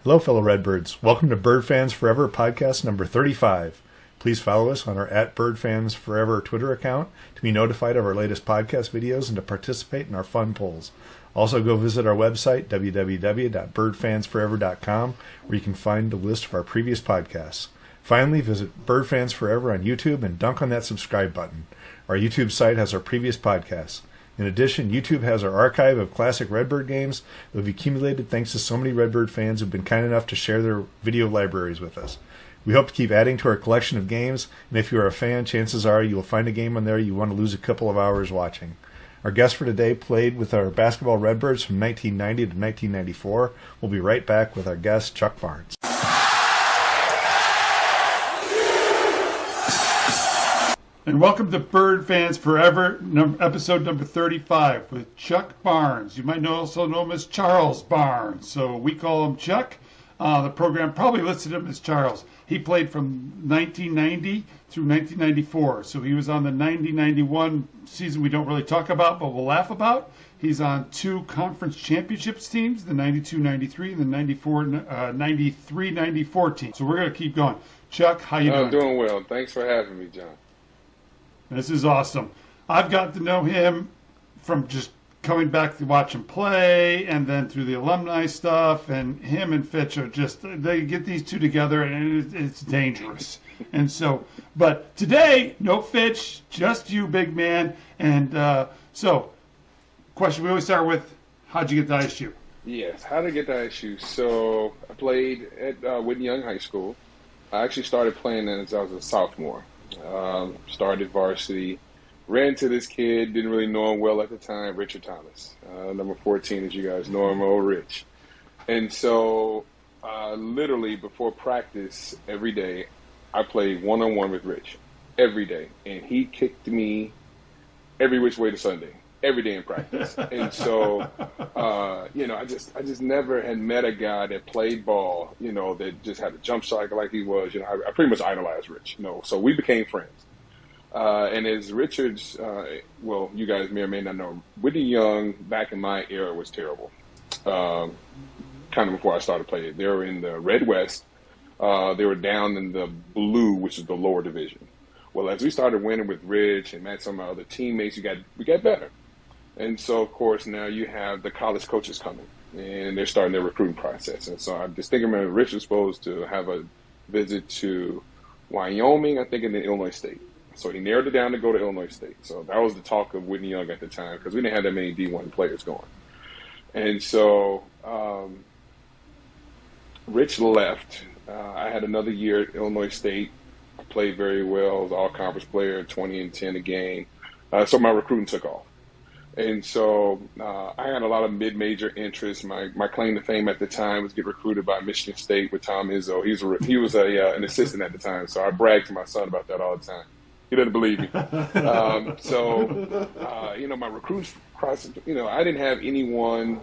Hello, fellow Redbirds. Welcome to Bird Fans Forever podcast number 35. Please follow us on our @BirdFansForever Twitter account to be notified of our latest podcast videos and to participate in our fun polls. Also, go visit our website, www.birdfansforever.com, where you can find a list of our previous podcasts. Finally, visit Bird Fans Forever on YouTube and dunk on that subscribe button. Our YouTube site has our previous podcasts. In addition, YouTube has our archive of classic Redbird games that have accumulated thanks to so many Redbird fans who've been kind enough to share their video libraries with us. We hope to keep adding to our collection of games, and if you are a fan, chances are you will find a game on there you want to lose a couple of hours watching. Our guest for today played with our basketball Redbirds from 1990 to 1994. We'll be right back with our guest, Chuck Barnes. And welcome to Bird Fans Forever, episode number 35 with Chuck Barnes. You might also know him as Charles Barnes, so we call him Chuck. The program probably listed him as Charles. He played from 1990 through 1994, so he was on the 90-91 season we don't really talk about, but we'll laugh about. He's on two conference championships teams, the 92-93 and the 93-94 team. So we're going to keep going. Chuck, how you doing? I'm doing well. Thanks for having me, John. This is awesome. I've got to know him from just coming back to watch him play and then through the alumni stuff, and him and Fitch are just, they get these two together and it's dangerous. And so, but today, no Fitch, just you, big man. And so, question we always start with, how'd you get to ISU? Yes, how to get to ISU. So I played at Whitney Young High School. I actually started playing as I was a sophomore. Started varsity, ran into this kid, didn't really know him well at the time, Richard Thomas, number 14, as you guys know him, old Rich. And so literally before practice every day, I played one-on-one with Rich every day. And he kicked me every which way to Sunday, every day in practice. And so, I just never had met a guy that played ball, that just had a jump shot like he was. I pretty much idolized Rich, so we became friends. And as Richard's, you guys may or may not know, Whitney Young back in my era was terrible. Kind of before I started playing. They were in the Red West. They were down in the Blue, which is the lower division. Well, as we started winning with Rich and met some of our other teammates, we got better. And so, of course, now you have the college coaches coming, and they're starting their recruiting process. And so I just think Rich was supposed to have a visit to Wyoming, I think, and then Illinois State. So he narrowed it down to go to Illinois State. So that was the talk of Whitney Young at the time, because we didn't have that many D1 players going. And so Rich left. I had another year at Illinois State. I played very well. I was an all-conference player, 20 and 10 a game. So my recruiting took off. And so I had a lot of mid-major interests. My claim to fame at the time was get recruited by Michigan State with Tom Izzo. He was an assistant at the time, so I bragged to my son about that all the time. He didn't believe me. My recruiting process, I didn't have anyone,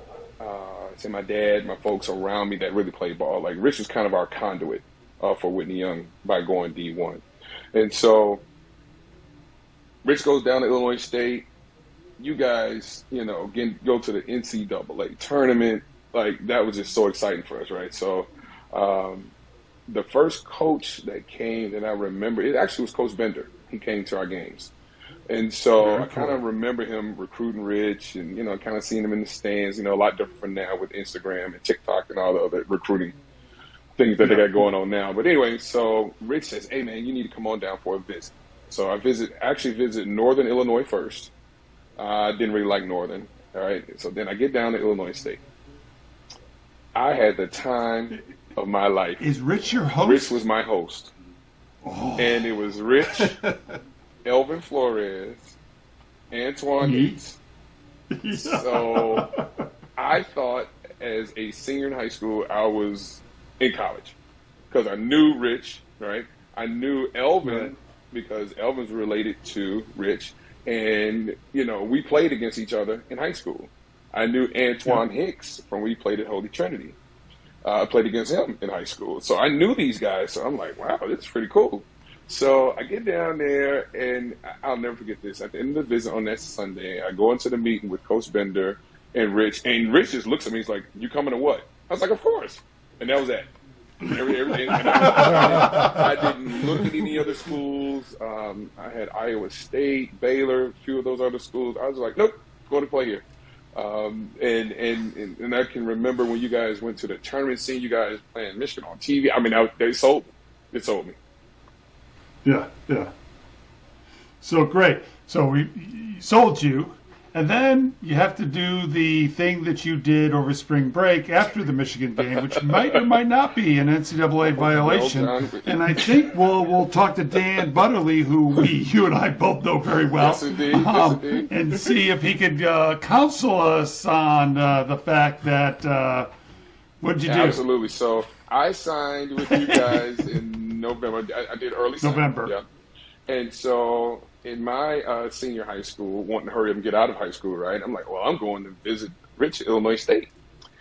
say my dad, my folks around me that really played ball. Like Rich was kind of our conduit for Whitney Young by going D1. And so Rich goes down to Illinois State. You guys, go to the NCAA tournament. Like, that was just so exciting for us, right? So the first coach that came that I remember, it actually was Coach Bender. He came to our games. And so I kind of remember him recruiting Rich and, kind of seeing him in the stands, a lot different from now with Instagram and TikTok and all the other recruiting things that they got going on now. But anyway, so Rich says, hey, man, you need to come on down for a visit. So I visit Northern Illinois first. I didn't really like Northern. All right. So then I get down to Illinois State. I had the time of my life. Is Rich your host? Rich was my host. Oh. And it was Rich, Elvin Flores, Antoine Yates. Yeah. So I thought as a senior in high school, I was in college because I knew Rich, right? I knew Elvin because Elvin's related to Rich. And, we played against each other in high school. I knew Antoine Hicks from when we played at Holy Trinity. I played against him in high school. So I knew these guys. So I'm like, wow, this is pretty cool. So I get down there, and I'll never forget this. At the end of the visit on that Sunday, I go into the meeting with Coach Bender and Rich. And Rich just looks at me. He's like, you coming to what? I was like, of course. And that was that. Everything. And I didn't look at any other schools. I had Iowa State, Baylor, a few of those other schools. I was like, nope, going to play here. And I can remember when you guys went to the tournament, seeing you guys playing Michigan on TV. I mean, they sold me. It sold me. Yeah. So great. So we sold you, and then you have to do the thing that you did over spring break after the Michigan game, which might or might not be an NCAA violation. And I think we'll talk to Dan Butterly, who you and I both know very well, yes, indeed. and see if he could counsel us on the fact that what did you do? Absolutely. So I signed with you guys in November. I did early November. Sign, yeah. And so in my senior high school, wanting to hurry up and get out of high school, right? I'm like, well, I'm going to visit Rich, Illinois State.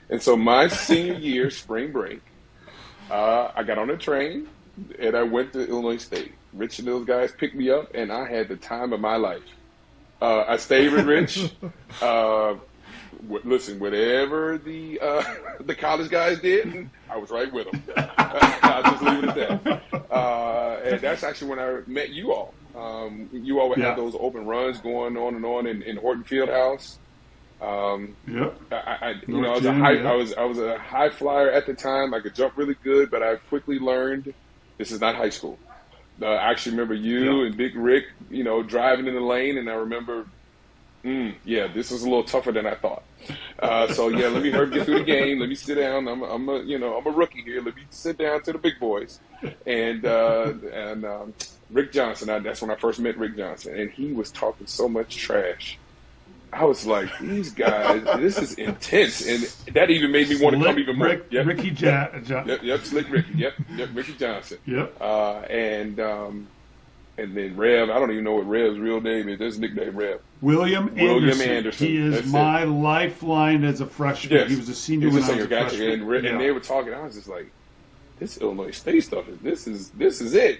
And so my senior year, spring break, I got on a train and I went to Illinois State. Rich and those guys picked me up, and I had the time of my life. I stayed with Rich. Listen, whatever the college guys did, I was right with them. I'll just leave it at that. And that's actually when I met you all. You all would have those open runs going on and on in Horton Fieldhouse. I was a high flyer at the time. I could jump really good, but I quickly learned this is not high school. I actually remember you and Big Rick, driving in the lane, and I remember, this was a little tougher than I thought. Let me hurry get through the game. Let me sit down. I'm a rookie here. Let me sit down to the big boys. And Rick Johnson, that's when I first met Rick Johnson, and he was talking so much trash. I was like, these guys, this is intense, and that even made me want to come even more. Ricky Johnson. Yep, Slick Ricky. Yep, Ricky Johnson. Yep. And then Rev, I don't even know what Rev's real name is. His nickname, Rev. William Anderson. He is my lifeline as a freshman. Yes. He was a senior when I was a freshman. And they were talking. I was just like, this Illinois State stuff, this is it,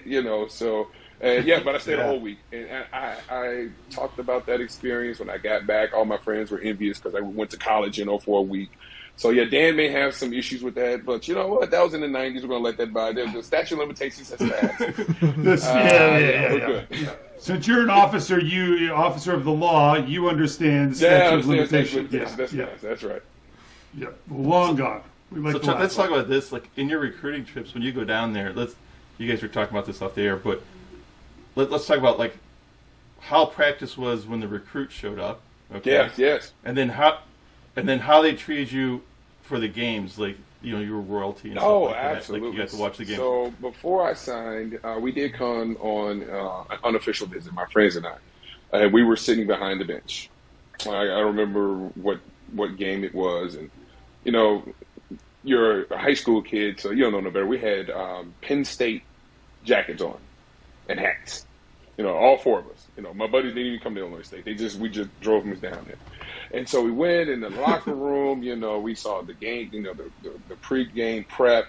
So, but I stayed a whole week. And I talked about that experience when I got back. All my friends were envious because I went to college, for a week. So, Dan may have some issues with that, but you know what? That was in the 90s. We're going to let that by. The statute of limitations has passed. We're good. Yeah. Since you're an officer, officer of the law, you understand statute of limitations. That's right. Yeah, long gone. Let's talk about this. Like in your recruiting trips, when you go down there, you guys were talking about this off the air, but let's talk about like how practice was when the recruit showed up. Okay. Yes. And then how they treated you for the games, like you were royalty and stuff like absolutely. That. Like you got to watch the game. So before I signed, we did come on an unofficial visit, my friends and I. And we were sitting behind the bench. I remember what game it was, and you're a high school kid, so you don't know no better. We had Penn State jackets on and hats. All four of us. My buddies didn't even come to Illinois State. We just drove them down there. And so we went in the locker room, we saw the game, the pre-game prep.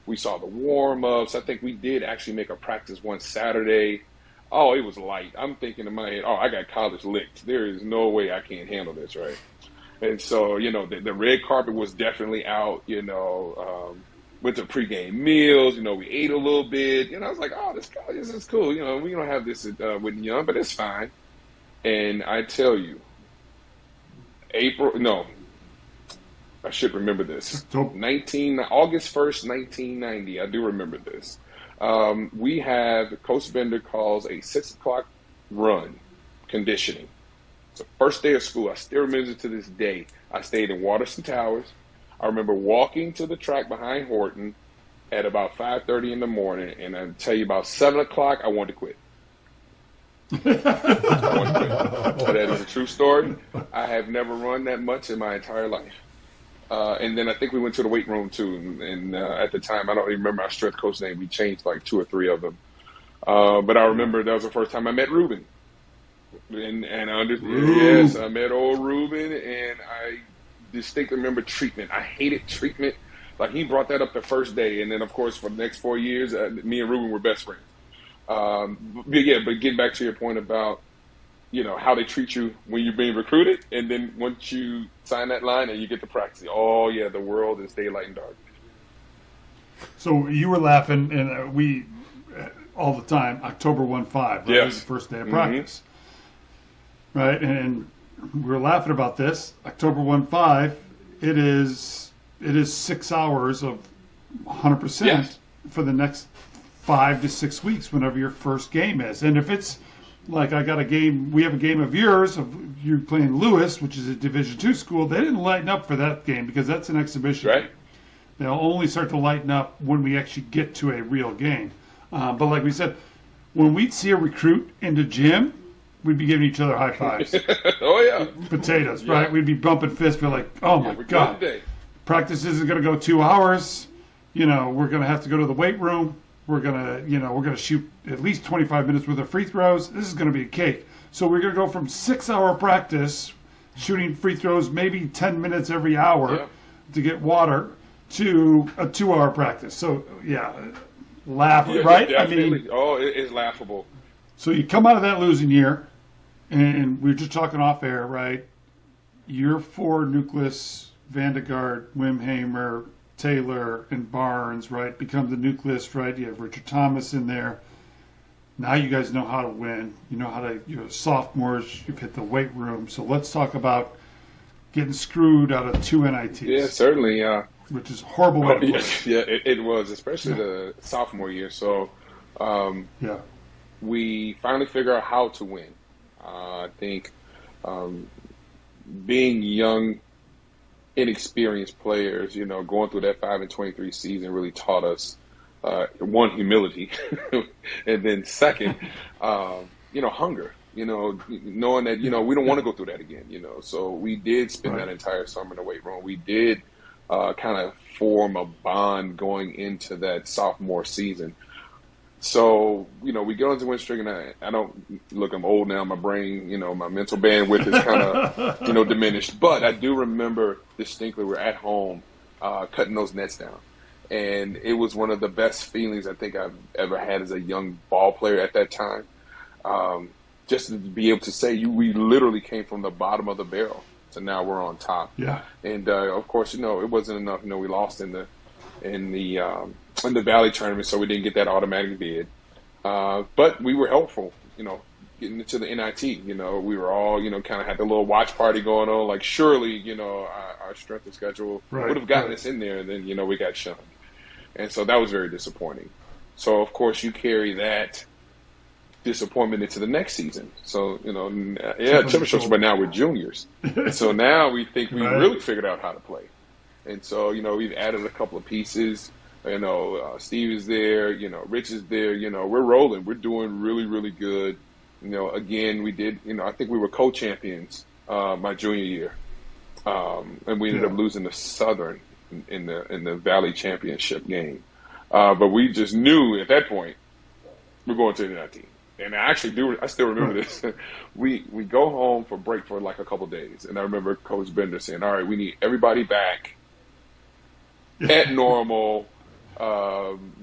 We saw the warm-ups. I think we did actually make a practice one Saturday. Oh, it was light. I'm thinking in my head, I got college licked. There is no way I can't handle this, right? And so, the red carpet was definitely out, went to pregame meals, we ate a little bit. I was like, this college is cool. We don't have this at Whitney Young, but it's fine. And I tell you, I should remember this. August 1st, 1990. I do remember this. We have, Coach Bender calls a 6 o'clock run, conditioning. It's the first day of school. I still remember it to this day. I stayed in Waterston Towers. I remember walking to the track behind Horton at about 5:30 in the morning, and I tell you, about 7 o'clock, I wanted to quit. That is a true story. I have never run that much in my entire life. And then I think we went to the weight room too. And at the time, I don't even remember our strength coach name. We changed like 2 or 3 of them. But I remember that was the first time I met Ruben. Yes, I met old Ruben, and I distinctly remember treatment. I hated treatment. Like, he brought that up the first day, and then of course for the next 4 years, me and Ruben were best friends. But getting back to your point about how they treat you when you're being recruited, and then once you sign that line and you get to practice, the world is daylight and dark. So you were laughing, and we all the time. October 1-5, right? Yes. The first day of practice, right? And we were laughing about this. October 1-5. It is 6 hours of 100% Yes. for the next 5 to 6 weeks, whenever your first game is. And if it's like I got a game, we have a game of yours of you playing Lewis, which is a Division II school. They didn't lighten up for that game because that's an exhibition. Right. They'll only start to lighten up when we actually get to a real game. But like we said, when we'd see a recruit in the gym, we'd be giving each other high fives. Oh yeah. Potatoes, right? We'd be bumping fists. We're like, oh my We're good God. today. Practice isn't going to go 2 hours. We're going to have to go to the weight room. We're going to shoot at least 25 minutes worth of free throws. This is going to be a cake. So we're going to go from 6 hour practice, shooting free throws maybe 10 minutes every hour to get water, to a 2 hour practice. So laugh, right? Definitely. It is laughable. So you come out of that losing year, and we were just talking off air, right? Year 4 nucleus, Vandegaard, Wimhamer, Taylor, and Barnes, right, become the nucleus, right? You have Richard Thomas in there. Now you guys know how to win. You know how to, you're sophomores, you've hit the weight room. So let's talk about getting screwed out of 2 NITs. Yeah, certainly. Which is a horrible way to play. Yeah, it was, especially the sophomore year. So we finally figure out how to win. I think being young, inexperienced players, going through that 5-23 season really taught us, one, humility, and then second, hunger. Knowing that we don't want to go through that again. So we did spend that entire summer in the weight room. We did kind of form a bond going into that sophomore season. So, we go into win streak, and I don't look, I'm old now, my brain, my mental bandwidth is kind of, diminished. But I do remember distinctly we're at home cutting those nets down. And it was one of the best feelings I think I've ever had as a young ball player at that time. Just to be able to say we literally came from the bottom of the barrel. So now we're on top. Yeah. And, of course, it wasn't enough. We lost in the Valley tournament, so we didn't get that automatic bid. But we were helpful, getting into the NIT. We were all, kind of had the little watch party going on. Like, surely, our strength of schedule would have gotten us in there, and then, we got shunned. And so that was very disappointing. So, of course, you carry that disappointment into the next season. So, championship, but now we're juniors. So now we think we really figured out how to play. And so, we've added a couple of pieces. Steve is there, Rich is there, we're rolling. We're doing really, really good. Again, we did, I think we were co-champions my junior year. And we ended up losing to Southern in the Valley Championship game. But we just knew at that point we're going to the NIT. And I still remember this. We go home for break for like a couple of days. And I remember Coach Bender saying, all right, we need everybody back at normal,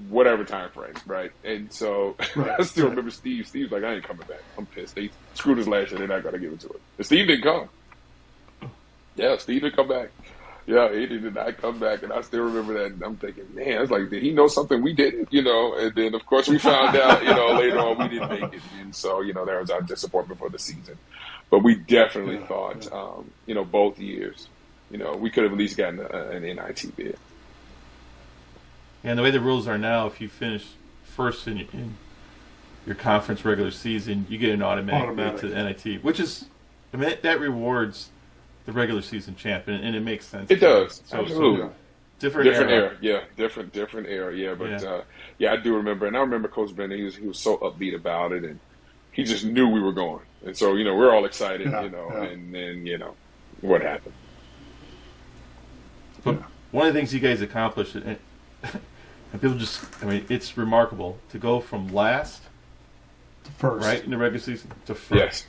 whatever time frame, right? And so I still remember Steve. Steve's like, I ain't coming back. I'm pissed. They screwed us last year. They're not going to give it to us. And Steve didn't come. Yeah, Steve didn't come back. Yeah, he did not come back. And I still remember that. And I'm thinking, man, it's like, did he know something we didn't? And then, of course, we found out, later on we didn't make it. And so, there was our disappointment for the season. But we definitely thought, both years, we could have at least gotten an NIT bid. And the way the rules are now, if you finish first in your conference regular season, you get an automatic bid to the NIT, which is, that rewards the regular season champion, and it makes sense. It does. So, absolutely. Different era. Yeah, different era. Yeah, but I do remember, and I remember Coach Bender. He was so upbeat about it, and he just knew we were going, and so we're all excited, and then what happened. But one of the things you guys accomplished, and people it's remarkable to go from last to first, right, in the regular season to first.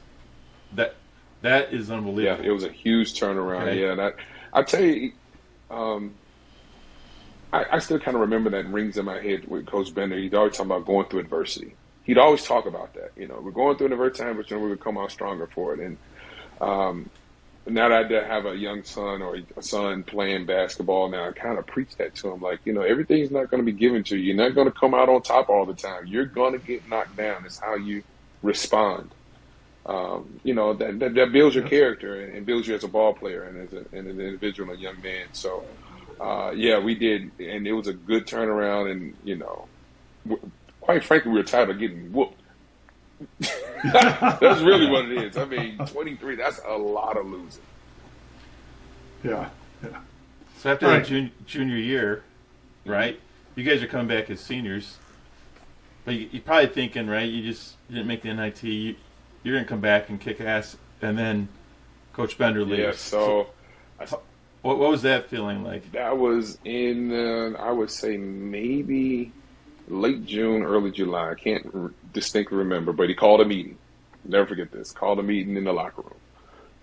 Yes. That is unbelievable. Yeah, it was a huge turnaround. Okay. Yeah, and I tell you, I still kind of remember that rings in my head with Coach Bender. He'd always talk about going through adversity. He'd always talk about that. We're going through an adversity time, but we would come out stronger for it. And now that I have a young son or a son playing basketball now, I kind of preach that to him. Like, everything's not going to be given to you. You're not going to come out on top all the time. You're going to get knocked down. It's how you respond. That builds your character and builds you as a ball player and as an individual and a young man. So, we did. And it was a good turnaround. And, quite frankly, we were tired of getting whooped. That's really what it is. I mean, 23, that's a lot of losing. Yeah. So after the junior year, right, you guys are coming back as seniors. But you're probably thinking, right, you didn't make the NIT. You're going to come back and kick ass, and then Coach Bender leaves. Yeah, so what was that feeling like? That was in, I would say, maybe late June, early July. I can't distinctly remember, but he called a meeting. Never forget this. Called a meeting in the locker room.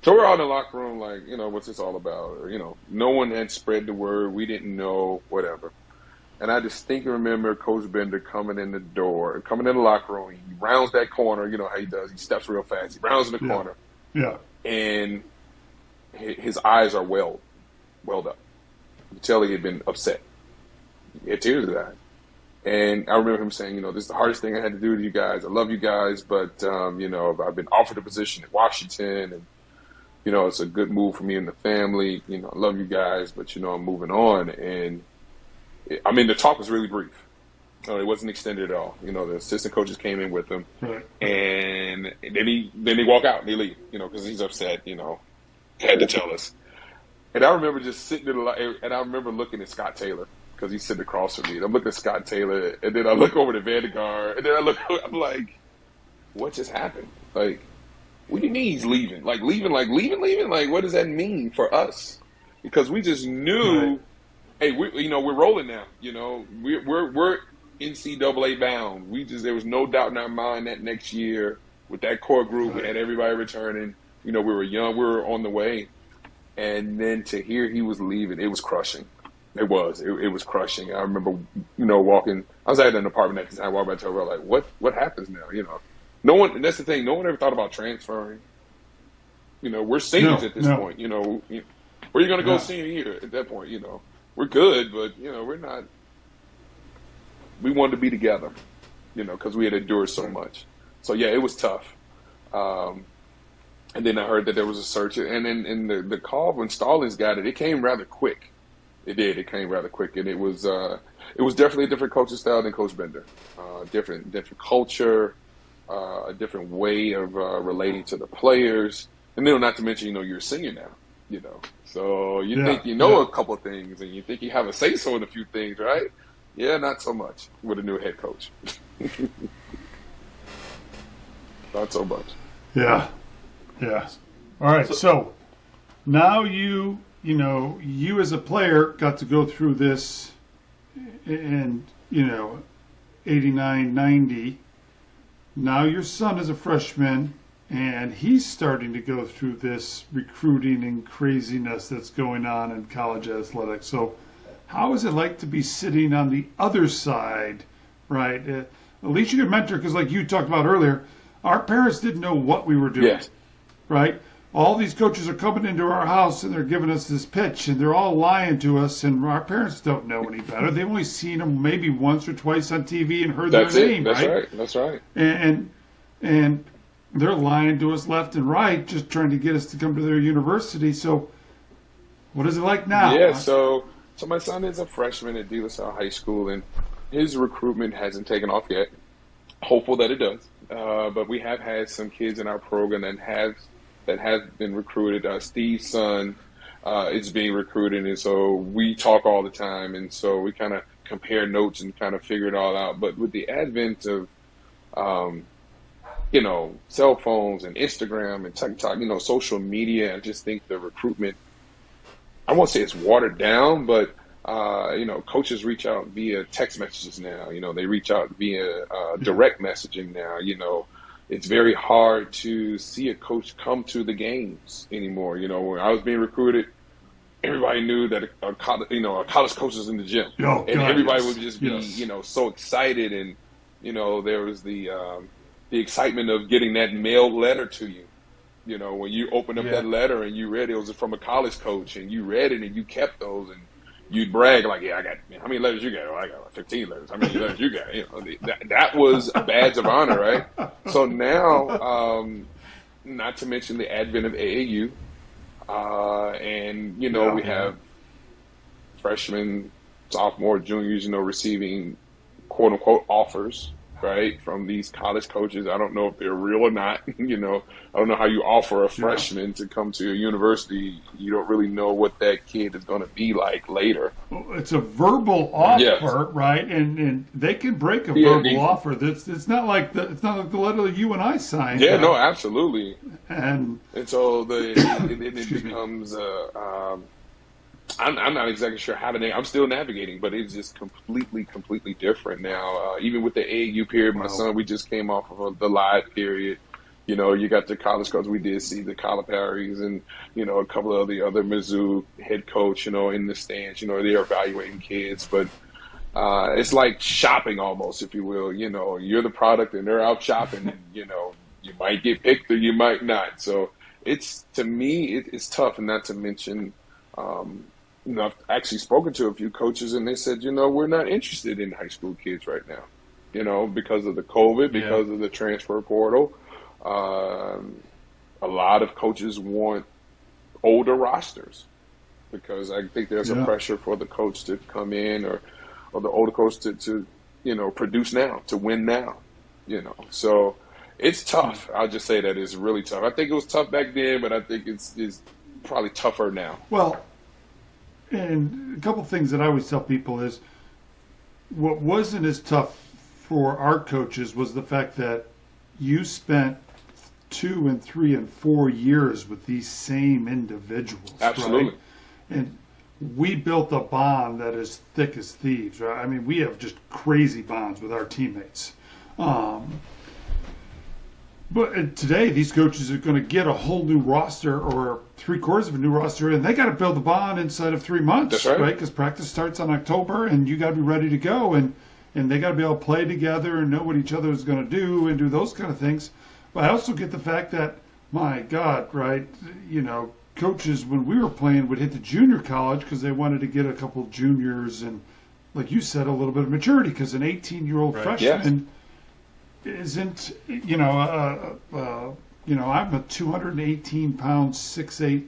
So we're out in the locker room like, what's this all about? Or, no one had spread the word. We didn't know, whatever. And I distinctly remember Coach Bender coming in the locker room. He rounds that corner. You know how he does. He steps real fast. He rounds in the corner. Yeah. And his eyes are welled up. You can tell he had been upset. He had tears in his eyes. And I remember him saying, this is the hardest thing I had to do to you guys. I love you guys, but, I've been offered a position at Washington, and, it's a good move for me and the family. I love you guys, but, I'm moving on. And, the talk was really brief. It wasn't extended at all. The assistant coaches came in with him, right. And then they walk out and they leave, because he's upset, had to tell us. And I remember just sitting there, and I remember looking at Scott Taylor, because he's sitting across from me. And I'm looking at Scott Taylor, and then I look over to Vandegar, and then I'm like, what just happened? Like, what do you mean he's leaving? Like, leaving? Like, what does that mean for us? Because we just knew, hey, we're rolling now. We're NCAA bound. There was no doubt in our mind that next year with that core group, we had everybody returning. We were young, we were on the way. And then to hear he was leaving, it was crushing. It was crushing. I remember, walking. I was at an apartment at the time. I walked by to her, like, what happens now? No one. And that's the thing. No one ever thought about transferring. We're seniors at this point. Where are you going to go senior year at that point? We're good, but we're not. We wanted to be together, because we had endured so much. So yeah, it was tough. And then I heard that there was a search, and then the call when Stallings got it, it came rather quick. It did. It came rather quick, and it was definitely a different coaching style than Coach Bender. Different culture, a different way of relating to the players, and then not to mention, you're a senior now, So you think a couple of things, and you think you have a say so in a few things, right? Yeah, not so much with a new head coach. Not so much. Yeah. All right. So now you as a player got to go through this and, 89, 90. Now your son is a freshman and he's starting to go through this recruiting and craziness that's going on in college athletics. So how is it like to be sitting on the other side, right? At least you could mentor, because like you talked about earlier, our parents didn't know what we were doing. Yes. Right? All these coaches are coming into our house and they're giving us this pitch and they're all lying to us, and our parents don't know any better. They've only seen them maybe once or twice on TV and heard their name, right? That's right. And they're lying to us left and right, just trying to get us to come to their university. So what is it like now? Yeah, so my son is a freshman at De La Salle High School, and his recruitment hasn't taken off yet. Hopeful that it does. But we have had some kids in our program that have been recruited. Steve's son is being recruited, and so we talk all the time, and so we kind of compare notes and kind of figure it all out. But with the advent of, cell phones and Instagram and TikTok, social media, I just think the recruitment, I won't say it's watered down, but coaches reach out via text messages now. They reach out via direct messaging now. It's very hard to see a coach come to the games anymore. When I was being recruited, everybody knew that a college coach was in the gym, everybody would just be, so excited, and there was the excitement of getting that mailed letter to you. You know, when you opened up that letter and you read it was from a college coach, and you read it and you kept those, and you'd brag like, "Yeah, I got how many letters you got? Oh, I got like 15 letters. How many letters you got?" You know, that was a badge of honor, right? So now, not to mention the advent of AAU, and we have freshmen, sophomore, juniors, receiving quote unquote offers, right, from these college coaches. I don't know if they're real or not. I don't know how you offer a freshman to come to a university. You don't really know what that kid is going to be like later. Well, it's a verbal offer, right? And they can break a verbal offer. It's not like the letter that you and I signed. Yeah, no, absolutely. And so it becomes. I'm not exactly sure how to name. I'm still navigating, but it's just completely different now. Even with the AAU period, my son, we just came off of the live period. You got the college coach. We did see the Calipari's and a couple of the other Mizzou head coach. In the stands. They're evaluating kids, but it's like shopping almost, if you will. You're the product, and they're out shopping. And, you might get picked or you might not. So it's to me, it's tough, and not to mention. I've actually spoken to a few coaches, and they said, we're not interested in high school kids right now, because of the COVID, because of the transfer portal. A lot of coaches want older rosters because I think there's a pressure for the coach to come in or the older coach to produce now, to win now, So it's tough. I'll just say that it's really tough. I think it was tough back then, but I think it's probably tougher now. Well, and a couple of things that I always tell people is what wasn't as tough for our coaches was the fact that you spent 2 and 3 and 4 years with these same individuals. Absolutely. Right? And we built a bond that is thick as thieves, right? I mean, we have just crazy bonds with our teammates. But today, these coaches are going to get a whole new roster or 3/4 of a new roster, and they got to build the bond inside of 3 months, That's right? Because practice starts on October, and you got to be ready to go, and they got to be able to play together and know what each other is going to do and do those kind of things. But I also get the fact that, my God, right, coaches when we were playing would hit the junior college because they wanted to get a couple of juniors and, like you said, a little bit of maturity because an 18-year-old freshman. Isn't I'm a 218-pound 6'8"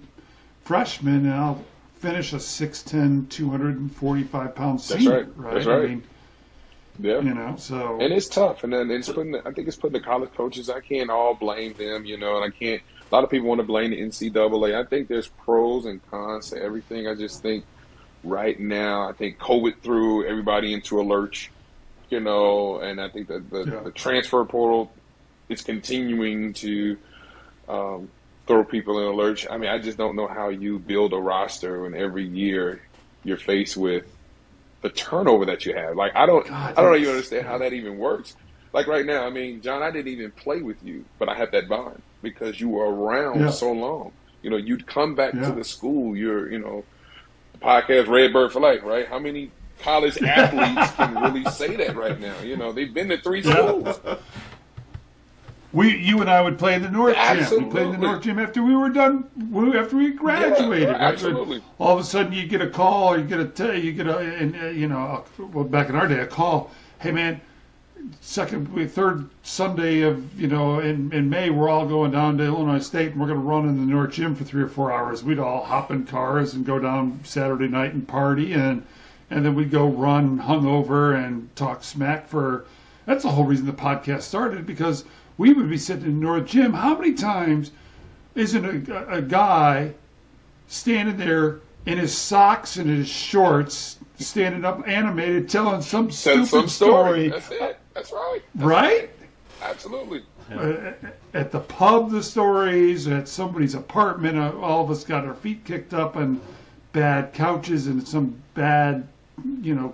freshman, and I'll finish a 6'10", 245-pound senior. That's right. That's right. I mean, so and it's tough, and then I think it's putting the college coaches. I can't all blame them, and I can't. A lot of people want to blame the NCAA. I think there's pros and cons to everything. I just think right now, COVID threw everybody into a lurch. And I think that the transfer portal is continuing to throw people in a lurch. I mean, I just don't know how you build a roster when every year you're faced with the turnover that you have. Like, I don't even understand how that even works. Like right now, I mean, John, I didn't even play with you, but I have that bond because you were around so long. You'd come back to the school. You're, the podcast Redbird for Life, right? How many college athletes can really say that right now? They've been to 3 schools. You and I would play in the North Gym. We played in the North Gym after we were done. After we graduated, right? Absolutely. All of a sudden, you get a call, or back in our day, a call. Hey, man, third Sunday of in May, we're all going down to Illinois State, and we're going to run in the North Gym for 3 or 4 hours. We'd all hop in cars and go down Saturday night and party, and then we'd go run hungover and talk smack for. That's the whole reason the podcast started, because we would be sitting in the North Gym. How many times isn't a guy standing there in his socks and his shorts, standing up animated, telling some stupid story? That's it. That's right. Right? Absolutely. At the pub, the stories, at somebody's apartment, all of us got our feet kicked up on bad couches in some bad,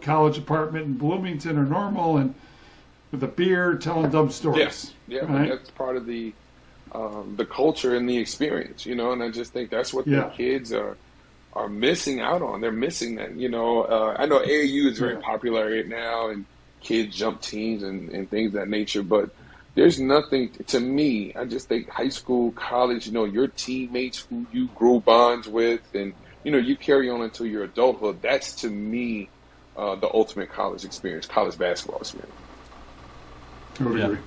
college apartment in Bloomington or Normal, and with a beer, telling dumb stories. Yeah, right? That's part of the culture and the experience, and I just think that's what the kids are missing out on. They're missing that, I know AAU is very popular right now, and kids jump teams and things of that nature, but there's nothing to me. I just think high school, college, your teammates who you grow bonds with, and you carry on until your adulthood. That's to me the ultimate college experience, college basketball experience. Totally agree.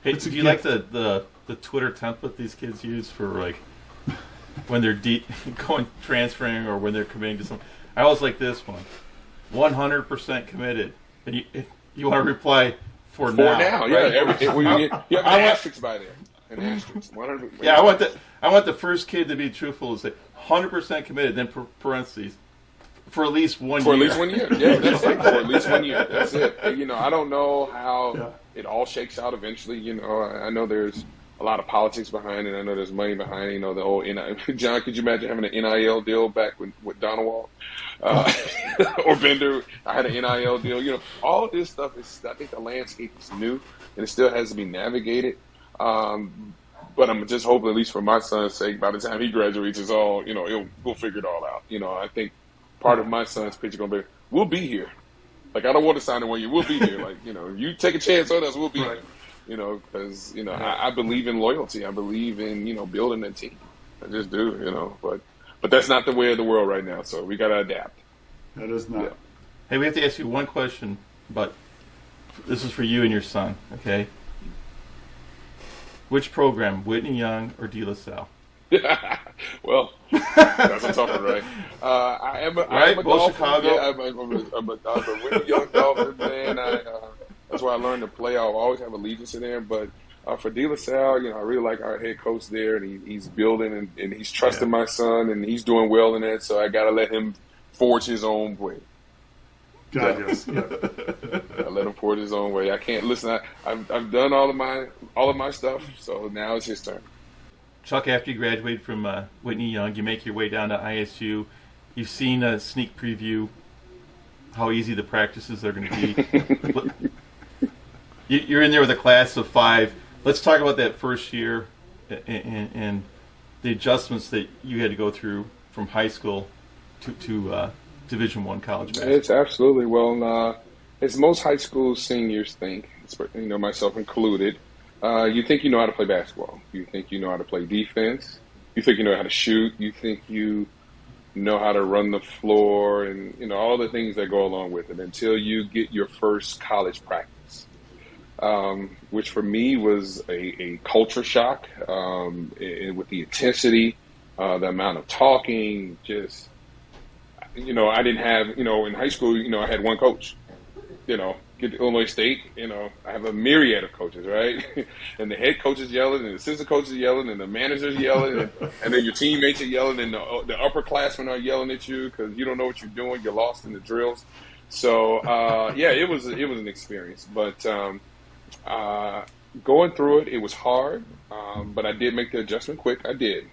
Hey, do you like the Twitter template these kids use for like when they're transferring or when they're committing to something? I always like this one: 100% committed, and you want to reply for now, right? You have an asterisk by there. An asterisk. 100. Yeah, I want the first kid to be truthful and say 100% committed, then parentheses for at least 1 year. For at least 1 year. Yeah, that's like for at least 1 year. That's it. I don't know how it all shakes out eventually. I know there's a lot of politics behind it. I know there's money behind it. The whole John, could you imagine having an NIL deal back with Donald or Bender? I had an NIL deal. All this stuff is. I think the landscape is new and it still has to be navigated. But I'm just hoping, at least for my son's sake, by the time he graduates, it's all we'll figure it all out. I think part of my son's picture gonna be, we'll be here. Like, I don't want to sign it when you will be here. Like, you take a chance on us, we'll be here. Because I believe in loyalty. I believe in building a team. I just do. But that's not the way of the world right now. So we gotta adapt. That is not. Yeah. Hey, we have to ask you one question, but this is for you and your son. Okay. Which program, Whitney Young or De La Salle? Well, that's a tough one, right? I am a Dolphin. Chicago. Yeah, I'm a Whitney Young Dolphin fan. That's why I learned to play. I'll always have allegiance to them. But for De La Salle, I really like our head coach there, and he's building and he's trusting my son, and he's doing well in that. So I got to let him forge his own way. God, yes. Yeah. I let him forge his own way. I can't listen. I've done all of my stuff, so now it's his turn. Chuck, after you graduate from Whitney Young, you make your way down to ISU. You've seen a sneak preview how easy the practices are going to be. You're in there with a class of 5. Let's talk about that first year and the adjustments that you had to go through from high school to Division I college basketball. It's absolutely. Well, as most high school seniors think, myself included, you think you know how to play basketball. You think you know how to play defense. You think you know how to shoot. You think you know how to run the floor and, all the things that go along with it until you get your first college practice, which for me was a culture shock with the intensity, the amount of talking, just, I didn't have, in high school, I had one coach, get to Illinois State, I have a myriad of coaches, right? And the head coach is yelling, and the assistant coach is yelling, and the manager's yelling, and then your teammates are yelling, and the upperclassmen are yelling at you because you don't know what you're doing. You're lost in the drills. So, it was an experience. But going through it, it was hard, but I did make the adjustment quick. I did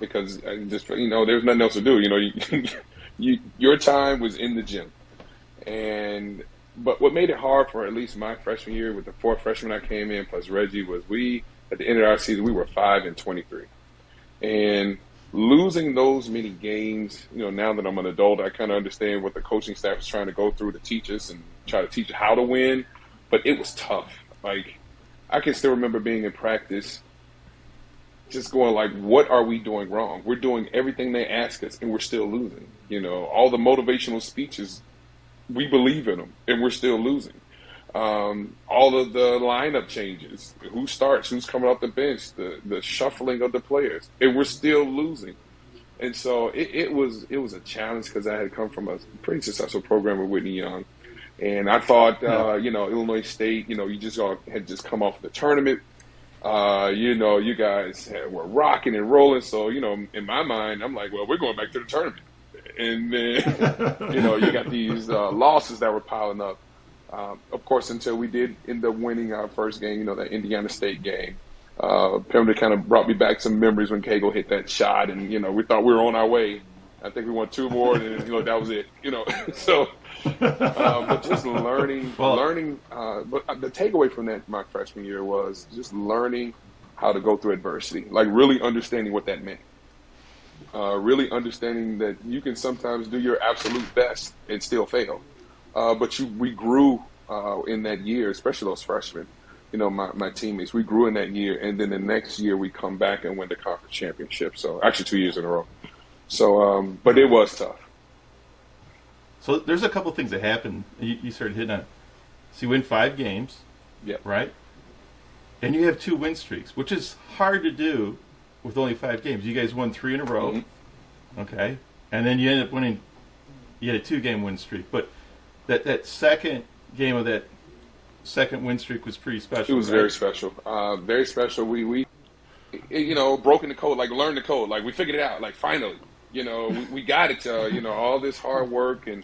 because I just, there was nothing else to do. Your time was in the gym, But what made it hard for at least my freshman year with the 4 freshmen I came in plus Reggie was at the end of our season, we were 5-23. And losing those many games, now that I'm an adult, I kind of understand what the coaching staff is trying to go through to teach us and try to teach us how to win. But it was tough. Like, I can still remember being in practice just going like, what are we doing wrong? We're doing everything they ask us and we're still losing. All the motivational speeches, we believe in them, and we're still losing. All of the lineup changes, who starts, who's coming off the bench, the shuffling of the players, and we're still losing. And so it was a challenge because I had come from a pretty successful program with Whitney Young, and I thought, Illinois State, you just had just come off the tournament. You guys were rocking and rolling. So, in my mind, I'm like, well, we're going back to the tournament. And then, you got these losses that were piling up. Of course, until we did end up winning our first game, that Indiana State game. Pemberton kind of brought me back some memories when Cagle hit that shot, and, we thought we were on our way. I think we won 2 more, and that was it. So, but just learning. But the takeaway from that my freshman year was just learning how to go through adversity, like really understanding what that meant. Really understanding that you can sometimes do your absolute best and still fail. But we grew in that year, especially those freshmen, my teammates. We grew in that year, and then the next year we come back and win the conference championship. So actually 2 years in a row. So, but it was tough. So there's a couple things that happened. You started hitting on it. So you win 5 games, right? And you have 2 win streaks, which is hard to do with only 5 games. You guys won 3 in a row, okay? And then you ended up winning. You had a 2-game win streak, but that second game of that second win streak was pretty special. It was very special. Very special. We broken the code, like learned the code, like we figured it out, like finally, we got it. All this hard work and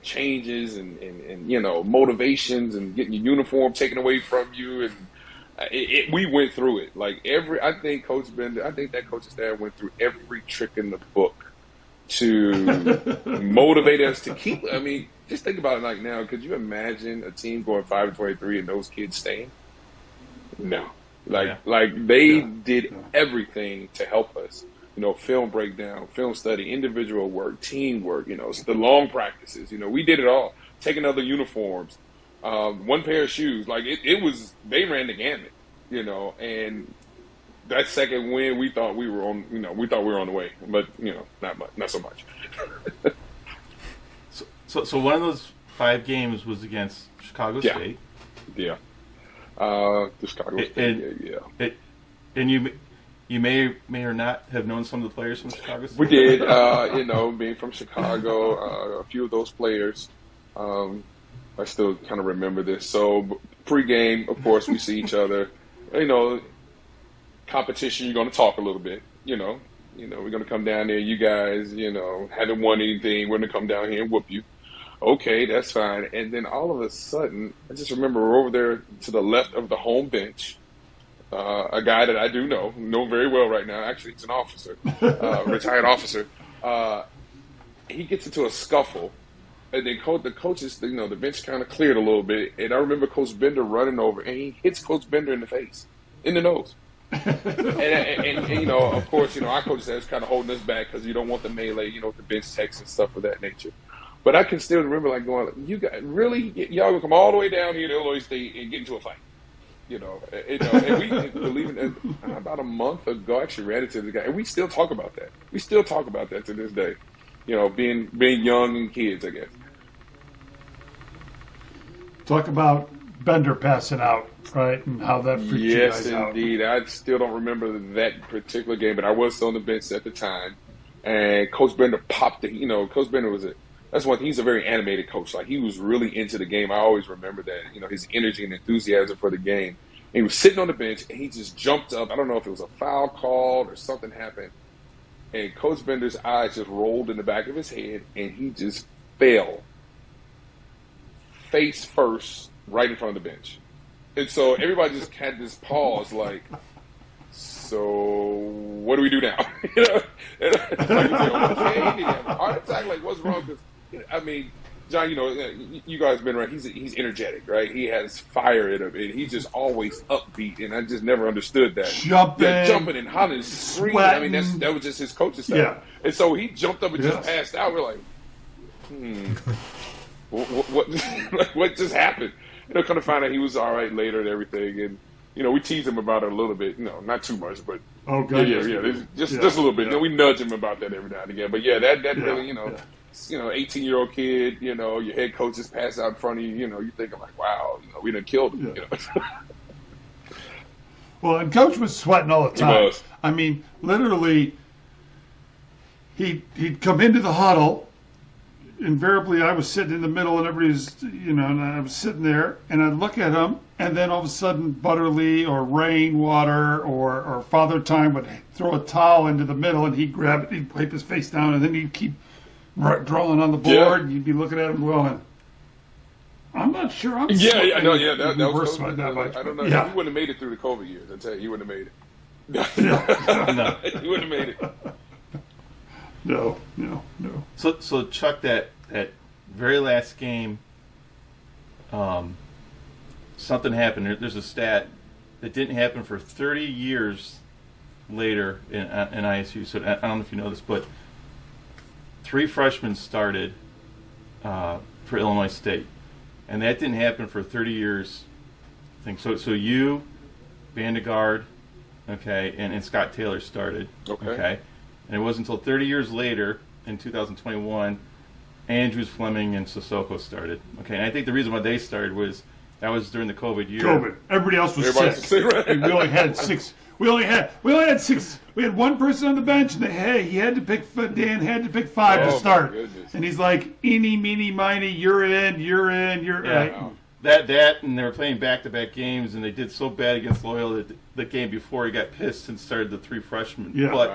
changes and motivations and getting your uniform taken away from you, and we went through it. Like I think that coach's staff went through every trick in the book to motivate us to keep. I mean, just think about it like now. Could you imagine a team going 5-23 and those kids staying? No. They did everything to help us. Film breakdown, film study, individual work, teamwork, the long practices. We did it all. Taking other uniforms, one pair of shoes. Like it was, they ran the gamut, and that second win, we thought we were on the way, but not so much. So one of those 5 games was against Chicago State. Yeah. The Chicago State. And you may or not have known some of the players from Chicago State. We did. Being from Chicago, a few of those players. I still kind of remember this. So pre-game, of course, we see each other. Competition, you're going to talk a little bit. We're going to come down there. You guys, haven't won anything. We're going to come down here and whoop you. Okay, that's fine. And then all of a sudden, I just remember we're over there to the left of the home bench. A guy that I do know very well right now. Actually, he's an officer, retired officer. He gets into a scuffle, and then the coaches, the bench kind of cleared a little bit. And I remember Coach Bender running over, and he hits Coach Bender in the face, in the nose. and of course, our coach says kind of holding us back because you don't want the melee, the bench techs and stuff of that nature. But I can still remember going, you guys really, y'all gonna come all the way down here to Illinois State and get into a fight, and we believe in about a month ago, actually ran into the guy, and we still talk about that. We still talk about that to this day, being young and kids, I guess. Talk about Bender passing out, right, and how that freaked you guys out. Yes, indeed. I still don't remember that particular game, but I was on the bench at the time, and Coach Bender popped it. Coach Bender that's one thing. He's a very animated coach. Like, he was really into the game. I always remember that, his energy and enthusiasm for the game. And he was sitting on the bench, and he just jumped up. I don't know if it was a foul called or something happened. And Coach Bender's eyes just rolled in the back of his head, and he just fell face first right in front of the bench. And so everybody just had this pause, like, so what do we do now? And like, okay, he had a heart attack. Like, what's wrong? Because I mean, John, you guys have been around. He's energetic, right? He has fire in him, and he's just always upbeat. And I just never understood that. Jumping and hollering, screaming. I mean, that was just his coaching style. Yeah. And so he jumped up and just passed out. We're like, what just happened? Kind of find out he was all right later and everything, and we tease him about it a little bit. Not too much, but just a little bit. We nudge him about that every now and again. But that really, 18-year-old kid, your head coach just passed out in front of you. You're thinking like, wow, we done killed him. Well, and Coach was sweating all the time. He was. I mean, literally, he'd come into the huddle. Invariably, I was sitting in the middle, and everybody's, and I was sitting there, and I'd look at him, and then all of a sudden, Butterly or Rainwater or Father Time would throw a towel into the middle, and he'd grab it, he'd wipe his face down, and then he'd keep drawing on the board, and you'd be looking at him going, I'm not sure I'm that was I don't know. Yeah. He wouldn't have made it through the COVID years, I tell you. He wouldn't have made it. No. He wouldn't have made it. No. So Chuck, that very last game, something happened. There's a stat that didn't happen for 30 years later in ISU. So I don't know if you know this, but 3 freshmen started for Illinois State, and that didn't happen for 30 years thing. So you, Vandegaard, okay, and Scott Taylor started. Okay. And it wasn't until 30 years later, in 2021, Andrews, Fleming, and Sissoko started. Okay, and I think the reason why they started was that was during the COVID year. COVID. Everybody else was sick. Right. We only had six. We only had six. We had one person on the bench, and Dan had to pick 5 to start. And he's like, eeny, meeny, miny, you're in. Yeah. That, and they were playing back-to-back games, and they did so bad against Loyola that the game before he got pissed and started the 3 freshmen. Yeah. But,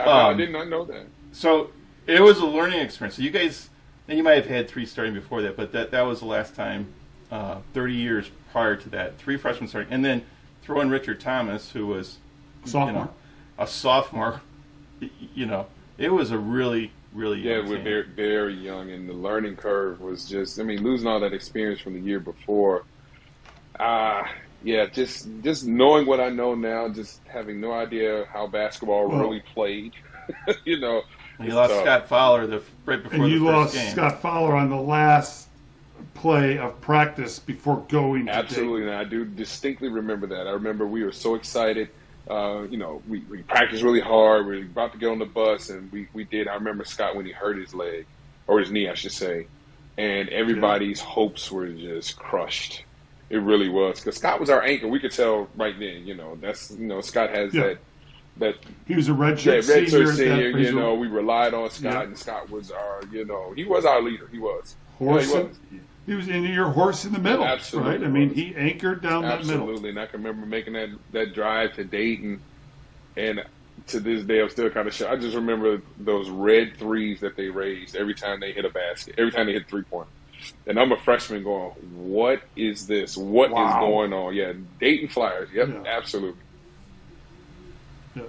I did not know that. So it was a learning experience. So you guys, and you might have had 3 starting before that, but that was the last time, 30 years prior to that, 3 freshmen starting, and then throw in Richard Thomas, who was a sophomore. It was a really young we're team. very, very young, and the learning curve was just, losing all that experience from the year before. Just knowing what I know now, just having no idea how basketball really played. You lost tough. Scott Fowler right before and the you first lost game. Scott Fowler on the last play of practice before going to Absolutely, and I do distinctly remember that. I remember we were so excited. We practiced really hard. We were about to get on the bus, and we did. I remember Scott when he hurt his leg, or his knee, I should say, and everybody's hopes were just crushed. It really was, because Scott was our anchor. We could tell right then. Scott has that. He was a redshirt senior. We relied on Scott, and Scott was our. He was our leader. He was. He was in your horse in the middle, Absolutely right? He anchored down that middle. Absolutely, and I can remember making that drive to Dayton, and to this day, I'm still kind of shocked. I just remember those red threes that they raised every time they hit a basket, every time they hit 3-pointer. And I'm a freshman going, what is this? What is going on? Yeah, Dayton Flyers. Yep, absolutely. Yeah.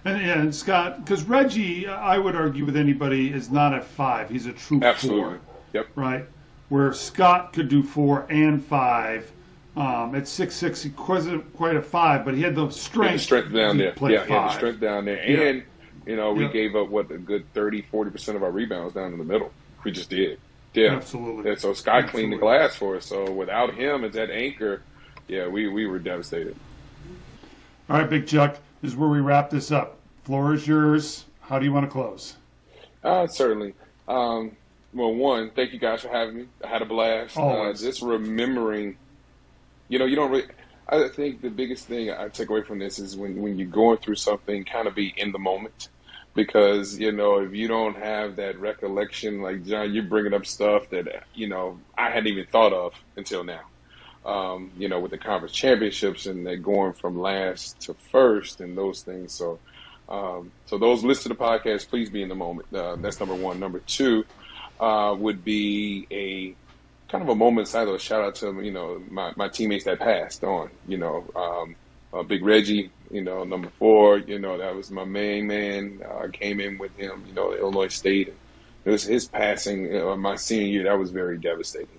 And Scott, because Reggie, I would argue with anybody, is not at 5. He's a true 4. Yep. Right? Where Scott could do 4 and 5. At 6'6", he wasn't quite a 5, but he had the strength. Down there. He had the strength down there. And, we gave up, a good 30-40% of our rebounds down in the middle. We just did. Yeah. Absolutely. And so Scott cleaned the glass for us. So without him as that anchor, we were devastated. All right, Big Chuck, this is where we wrap this up. Floor is yours. How do you want to close? Certainly. Well, one, thank you guys for having me. I had a blast. Just remembering, you don't really. I think the biggest thing I take away from this is when you're going through something, kind of be in the moment, because if you don't have that recollection, like John, you're bringing up stuff that I hadn't even thought of until now. With the conference championships and that going from last to first and those things. So those listen to the podcast, please be in the moment. That's number one. Number two. Would be a kind of a moment silent, a shout out to my teammates that passed on. Big Reggie, number 4. That was my main man. I came in with him, Illinois State. It was his passing my senior year. That was very devastating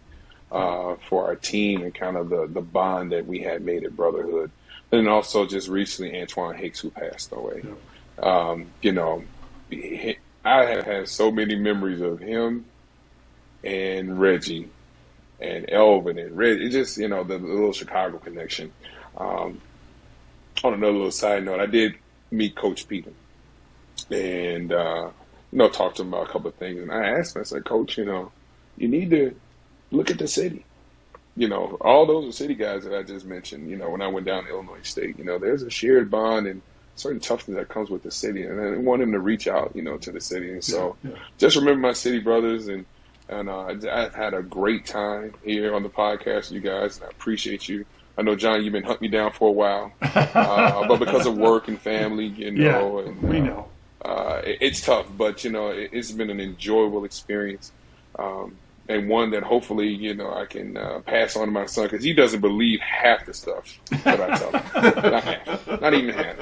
for our team and kind of the bond that we had made at Brotherhood. And also just recently Antoine Hicks, who passed away. I have had so many memories of him and Reggie and Elvin and Reggie. It's just, the little Chicago connection. On another little side note, I did meet Coach Peter and, talked to him about a couple of things. And I asked him, I said, Coach, you need to look at the city. All those are city guys that I just mentioned, when I went down to Illinois State. There's a shared bond and certain toughness that comes with the city, and I want him to reach out, to the city. And so just remember my city brothers, and I've had a great time here on the podcast, you guys, and I appreciate you. I know, John, you've been hunting me down for a while, but because of work and family, we know. It's tough, but, it's been an enjoyable experience. And one that hopefully, I can pass on to my son, because he doesn't believe half the stuff that I tell him. Not half. Not even half.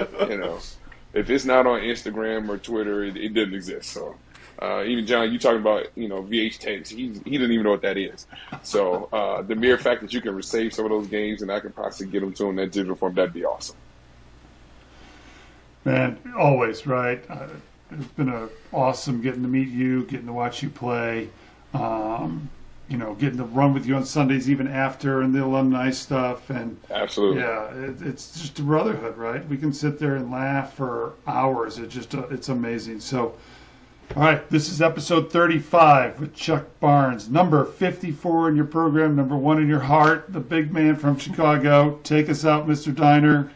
If it's not on Instagram or Twitter, it doesn't exist. So even John, you talking about, VH tapes, he doesn't even know what that is. So the mere fact that you can receive some of those games and I can possibly get them to him in that digital form, that'd be awesome. Man, always, right? It's been awesome getting to meet you, getting to watch you play. getting to run with you on Sundays even after, and the alumni stuff. And Absolutely. yeah, it's just a brotherhood, right? We can sit there and laugh for hours. It's amazing. So, all right, this is episode 35 with Chuck Barnes, number 54 in your program, number 1 in your heart, the big man from Chicago. Take us out, Mr. Diener.